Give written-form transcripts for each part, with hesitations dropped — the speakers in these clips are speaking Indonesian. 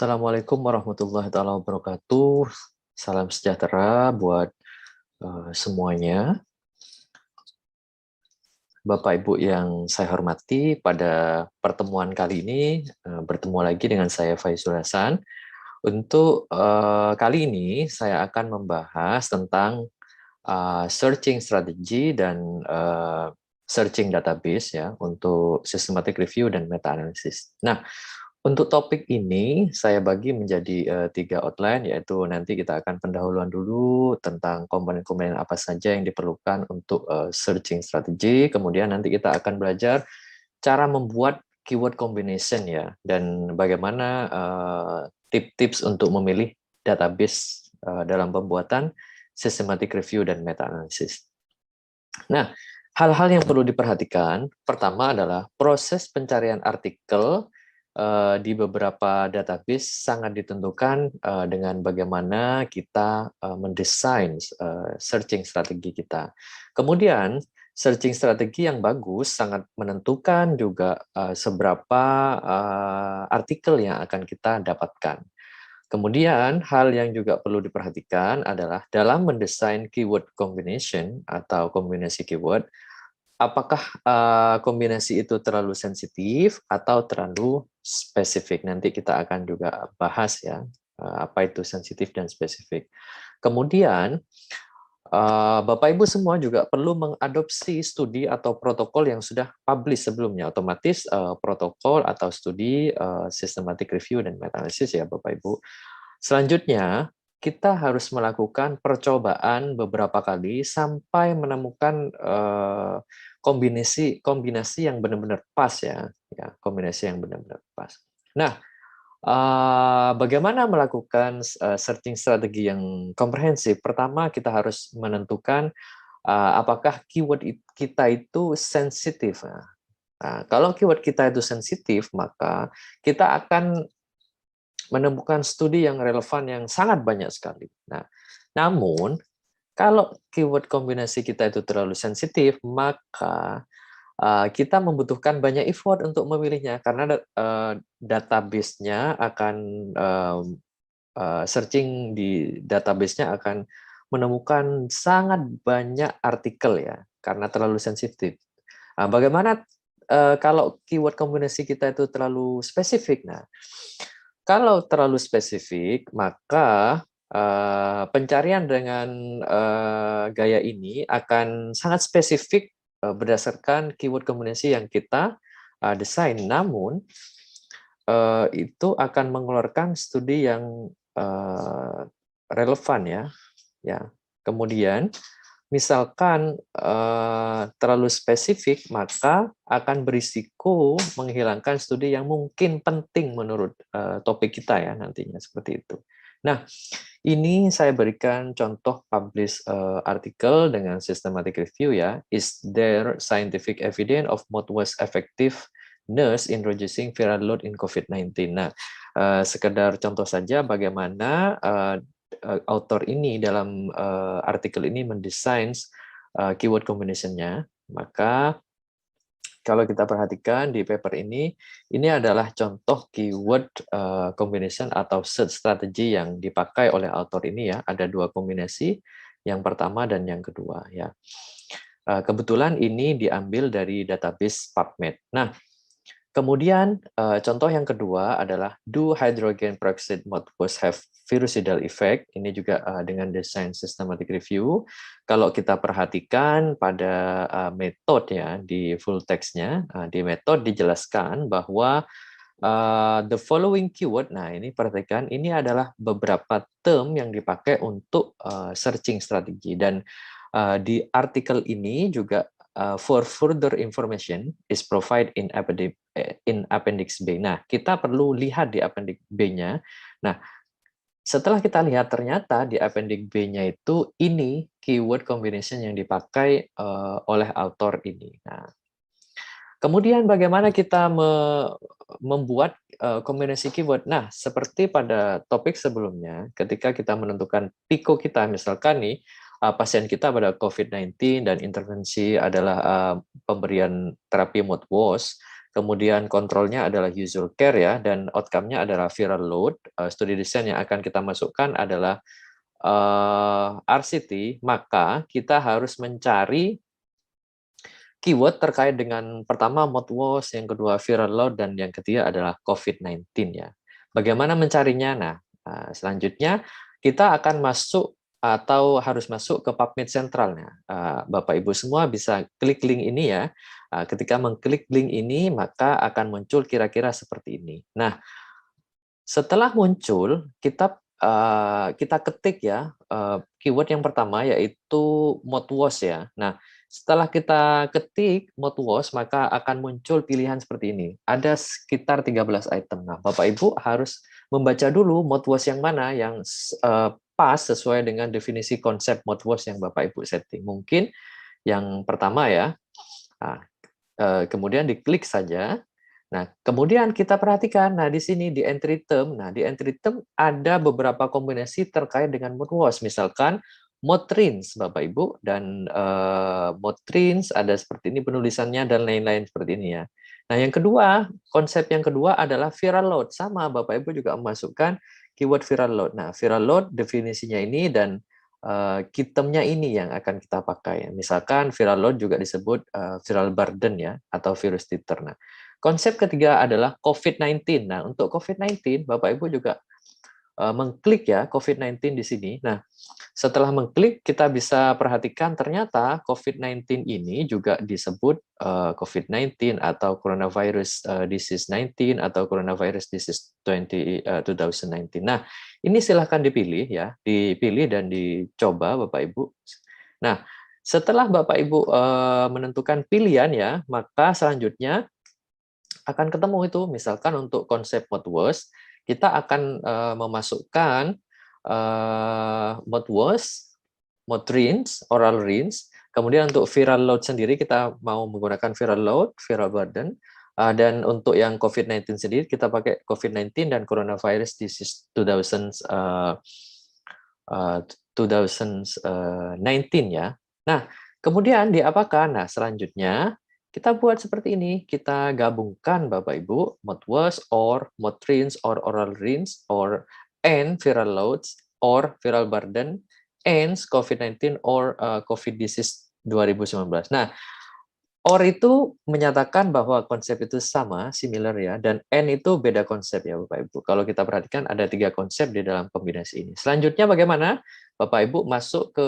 Assalamualaikum warahmatullahi taala wabarakatuh. Salam sejahtera buat semuanya. Bapak Ibu yang saya hormati, pada pertemuan kali ini bertemu lagi dengan saya Faizul Hasan. Untuk kali ini saya akan membahas tentang searching strategy dan searching database ya untuk systematic review dan meta analysis. Nah, untuk topik ini, saya bagi menjadi 3 outline, yaitu nanti kita akan pendahuluan dulu tentang komponen-komponen apa saja yang diperlukan untuk searching strategi, kemudian nanti kita akan belajar cara membuat keyword combination ya, dan bagaimana tips-tips untuk memilih database dalam pembuatan systematic review dan meta-analysis. Nah, hal-hal yang perlu diperhatikan, pertama adalah proses pencarian artikel di beberapa database sangat ditentukan dengan bagaimana kita mendesain searching strategi kita. Kemudian, searching strategi yang bagus sangat menentukan juga seberapa artikel yang akan kita dapatkan. Kemudian, hal yang juga perlu diperhatikan adalah dalam mendesain keyword combination atau kombinasi keyword, apakah kombinasi itu terlalu sensitif atau terlalu spesifik? Nanti kita akan juga bahas ya, apa itu sensitif dan spesifik. Kemudian, Bapak Ibu semua juga perlu mengadopsi studi atau protokol yang sudah publish sebelumnya. Otomatis protokol atau studi systematic review dan meta-analysis ya Bapak Ibu. Selanjutnya, kita harus melakukan percobaan beberapa kali sampai menemukan kombinasi yang benar-benar pas ya, kombinasi yang benar-benar pas. Nah, bagaimana melakukan searching strategi yang komprehensif? Pertama, kita harus menentukan apakah keyword kita itu sensitif. Nah, kalau keyword kita itu sensitif, maka kita akan menemukan studi yang relevan yang sangat banyak sekali. Nah, namun kalau keyword kombinasi kita itu terlalu sensitif, maka kita membutuhkan banyak effort untuk memilihnya karena database-nya akan searching di database-nya akan menemukan sangat banyak artikel ya karena terlalu sensitif. Bagaimana kalau keyword kombinasi kita itu terlalu spesifik? Nah, kalau terlalu spesifik, maka pencarian dengan gaya ini akan sangat spesifik berdasarkan keyword kombinasi yang kita desain. Namun, itu akan mengeluarkan studi yang relevan ya. Ya. Kemudian, misalkan terlalu spesifik, maka akan berisiko menghilangkan studi yang mungkin penting menurut topik kita ya nantinya seperti itu. Nah, ini saya berikan contoh publish artikel dengan systematic review ya. Is there scientific evidence of mouthwash effectiveness in reducing viral load in COVID-19? Nah, sekedar contoh saja bagaimana author ini dalam artikel ini mendesain keyword combination-nya. Maka kalau kita perhatikan di paper ini adalah contoh keyword combination atau search strategy yang dipakai oleh author ini ya. Ada 2 kombinasi, yang pertama dan yang kedua ya. Kebetulan ini diambil dari database PubMed. Nah, kemudian contoh yang kedua adalah do hydrogen peroxide mouthwash have virucidal effect? Ini juga dengan desain systematic review. Kalau kita perhatikan pada metode ya di full text-nya, di metode dijelaskan bahwa the following keyword, nah ini perhatikan, ini adalah beberapa term yang dipakai untuk searching strategi. Dan di artikel ini juga for further information is provided in appendix B. Nah, kita perlu lihat di appendix B-nya. Nah, setelah kita lihat ternyata di appendix B-nya itu ini keyword combination yang dipakai oleh author ini. Nah, kemudian bagaimana kita membuat kombinasi keyword? Nah, seperti pada topik sebelumnya, ketika kita menentukan PICO kita, misalkan nih, pasien kita pada COVID-19 dan intervensi adalah pemberian terapi mouthwash. kemudian kontrolnya adalah user care ya, dan outcome-nya adalah viral load. Studi desain yang akan kita masukkan adalah RCT, maka kita harus mencari keyword terkait dengan pertama mouthwash, yang kedua viral load, dan yang ketiga adalah COVID-19 ya. Bagaimana mencarinya? Nah, selanjutnya kita akan masuk atau harus masuk ke PubMed sentralnya. Bapak Ibu semua bisa klik link ini ya. Ketika mengklik link ini maka akan muncul kira-kira seperti ini. Nah, setelah muncul kita ketik ya keyword yang pertama yaitu mouthwash ya. Nah, setelah kita ketik mouthwash maka akan muncul pilihan seperti ini. Ada sekitar 13 item. Nah, Bapak Ibu harus membaca dulu mouthwash yang mana yang pas sesuai dengan definisi konsep mouthwash yang Bapak Ibu setting. Mungkin yang pertama ya. Nah, kemudian diklik saja. Nah, kemudian kita perhatikan, nah di sini di entry term, nah di entry term ada beberapa kombinasi terkait dengan mouthwash, misalkan Motrins, Bapak Ibu, dan Motrins ada seperti ini penulisannya dan lain-lain seperti ini ya. Nah, yang kedua, konsep yang kedua adalah viral load, sama Bapak Ibu juga memasukkan keyword viral load. Nah, viral load definisinya ini dan itemnya ini yang akan kita pakai. Misalkan viral load juga disebut viral burden ya, atau virus titer. Nah, konsep ketiga adalah COVID-19. Nah, untuk COVID-19, Bapak Ibu juga mengklik ya COVID-19 di sini. Nah, setelah mengklik, kita bisa perhatikan ternyata COVID-19 ini juga disebut COVID-19 atau Coronavirus Disease 19 atau Coronavirus Disease 2019. Nah, ini silahkan dipilih ya, dipilih dan dicoba Bapak Ibu. Nah, setelah Bapak Ibu menentukan pilihan ya, maka selanjutnya akan ketemu itu, misalkan untuk konsep mouthwash, kita akan memasukkan mouthwash, mouth rinse, oral rinse. Kemudian untuk viral load sendiri kita mau menggunakan viral load, viral burden. Dan untuk yang COVID-19 sendiri kita pakai COVID-19 dan coronavirus disease 2019 ya. Nah, kemudian diapakan? Nah, selanjutnya kita buat seperti ini, kita gabungkan Bapak Ibu, mouthwash or mouth rinse or oral rinse or and viral loads or viral burden and COVID-19 or COVID disease 2019. Nah, or itu menyatakan bahwa konsep itu sama, similar ya, dan N itu beda konsep ya Bapak Ibu. Kalau kita perhatikan ada 3 konsep di dalam kombinasi ini. Selanjutnya bagaimana? Bapak Ibu masuk ke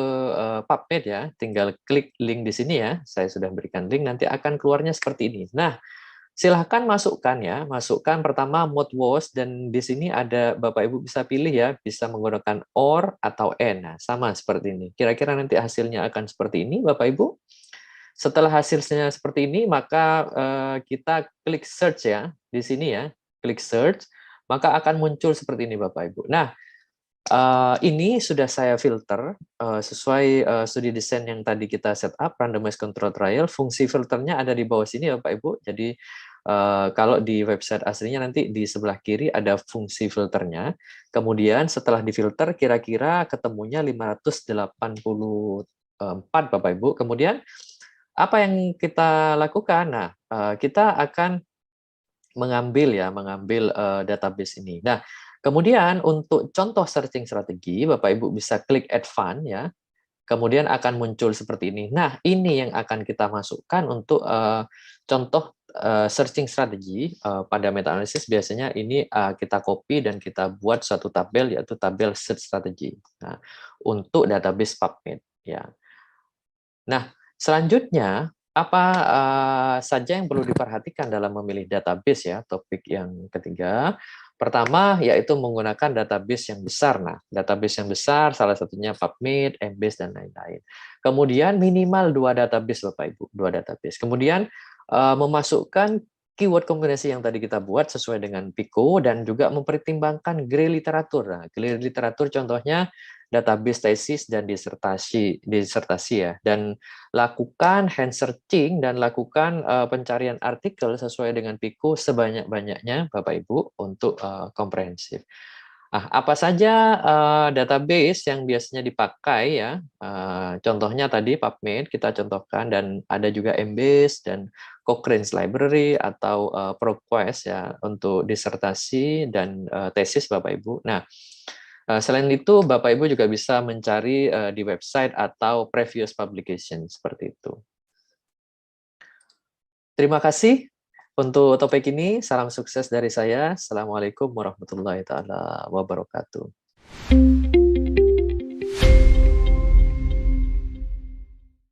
PubMed ya, tinggal klik link di sini ya. Saya sudah berikan link, nanti akan keluarnya seperti ini. Nah, silahkan masukkan ya, masukkan pertama mouthwash dan di sini ada Bapak Ibu bisa pilih ya, bisa menggunakan or atau N. Nah, sama seperti ini. Kira-kira nanti hasilnya akan seperti ini Bapak Ibu. Setelah hasilnya seperti ini, maka kita klik search ya, di sini ya, klik search, maka akan muncul seperti ini Bapak Ibu. Nah, ini sudah saya filter sesuai studi desain yang tadi kita set up, randomized control trial. Fungsi filternya ada di bawah sini ya Bapak Ibu. Jadi kalau di website aslinya nanti di sebelah kiri ada fungsi filternya. Kemudian setelah difilter kira-kira ketemunya 584 Bapak Ibu. Kemudian apa yang kita lakukan? Nah, kita akan mengambil database ini. Nah, kemudian untuk contoh searching strategi, Bapak Ibu bisa klik advance ya. Kemudian akan muncul seperti ini. Nah, ini yang akan kita masukkan untuk contoh searching strategi pada meta analysis. Biasanya ini kita copy dan kita buat suatu tabel, yaitu tabel search strategy. Nah, untuk database PubMed ya. Nah, selanjutnya apa saja yang perlu diperhatikan dalam memilih database ya, topik yang ketiga. Pertama yaitu menggunakan database yang besar. Nah, database yang besar salah satunya PubMed, Embase dan lain-lain. Kemudian minimal 2 database Bapak Ibu, 2 database. Kemudian memasukkan keyword kombinasi yang tadi kita buat sesuai dengan PICO dan juga mempertimbangkan grade literatur. Nah, grade literatur contohnya database tesis dan disertasi ya, dan lakukan hand searching dan lakukan pencarian artikel sesuai dengan PICO sebanyak-banyaknya Bapak Ibu untuk komprehensif. Apa saja database yang biasanya dipakai ya? Contohnya tadi PubMed kita contohkan, dan ada juga Embase dan Cochrane's Library atau ProQuest ya untuk disertasi dan tesis Bapak Ibu. Nah, selain itu Bapak Ibu juga bisa mencari di website atau previous publication seperti itu. Terima kasih untuk topik ini. Salam sukses dari saya. Assalamualaikum warahmatullahi taala wabarakatuh.